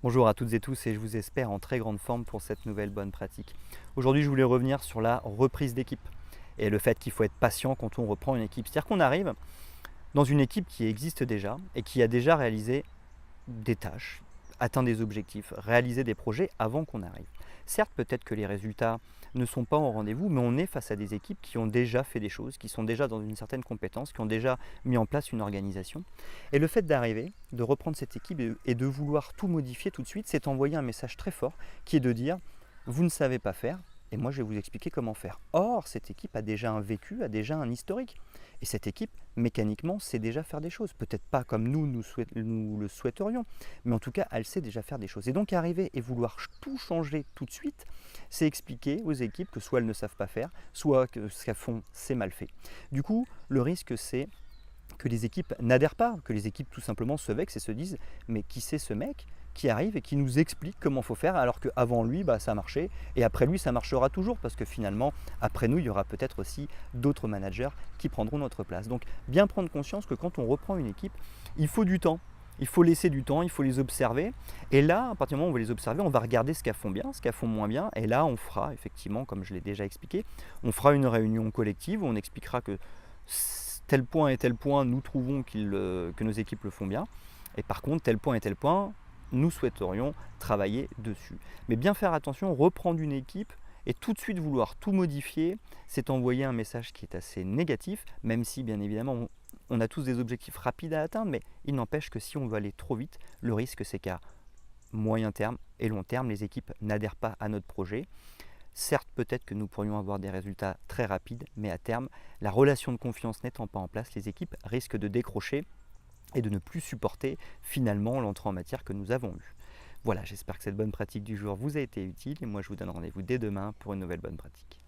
Bonjour à toutes et tous et je vous espère en très grande forme pour cette nouvelle bonne pratique. Aujourd'hui, je voulais revenir sur la reprise d'équipe et le fait qu'il faut être patient quand on reprend une équipe. C'est-à-dire qu'on arrive dans une équipe qui existe déjà et qui a déjà réalisé des tâches, atteint des objectifs, réalisé des projets avant qu'on arrive. Certes, peut-être que les résultats ne sont pas au rendez-vous, mais on est face à des équipes qui ont déjà fait des choses, qui sont déjà dans une certaine compétence, qui ont déjà mis en place une organisation. Et le fait d'arriver, de reprendre cette équipe et de vouloir tout modifier tout de suite, c'est envoyer un message très fort qui est de dire vous ne savez pas faire, et moi je vais vous expliquer comment faire. Or, cette équipe a déjà un vécu, a déjà un historique. Et cette équipe, mécaniquement, sait déjà faire des choses. Peut-être pas comme nous le souhaiterions, mais en tout cas, elle sait déjà faire des choses. Et donc arriver et vouloir tout changer tout de suite, c'est expliquer aux équipes que soit elles ne savent pas faire, soit que ce qu'elles font, c'est mal fait. Du coup, le risque, c'est que les équipes n'adhèrent pas, que les équipes tout simplement se vexent et se disent mais qui c'est ce mec qui arrive et qui nous explique comment il faut faire alors qu'avant lui ça marchait et après lui ça marchera toujours parce que finalement après nous il y aura peut-être aussi d'autres managers qui prendront notre place. Donc bien prendre conscience que quand on reprend une équipe, il faut du temps. Il faut laisser du temps, il faut les observer. Et là, à partir du moment où on va les observer, on va regarder ce qu'elles font bien, ce qu'elles font moins bien. Et là, on fera, effectivement, comme je l'ai déjà expliqué, on fera une réunion collective où on expliquera que tel point et tel point, nous trouvons que nos équipes le font bien. Et par contre, tel point et tel point, nous souhaiterions travailler dessus. Mais bien faire attention, reprendre une équipe et tout de suite vouloir tout modifier, c'est envoyer un message qui est assez négatif, même si bien évidemment on a tous des objectifs rapides à atteindre, mais il n'empêche que si on veut aller trop vite, le risque c'est qu'à moyen terme et long terme, les équipes n'adhèrent pas à notre projet. Certes, peut-être que nous pourrions avoir des résultats très rapides, mais à terme, la relation de confiance n'étant pas en place, les équipes risquent de décrocher et de ne plus supporter finalement l'entrée en matière que nous avons eue. Voilà, j'espère que cette bonne pratique du jour vous a été utile et moi je vous donne rendez-vous dès demain pour une nouvelle bonne pratique.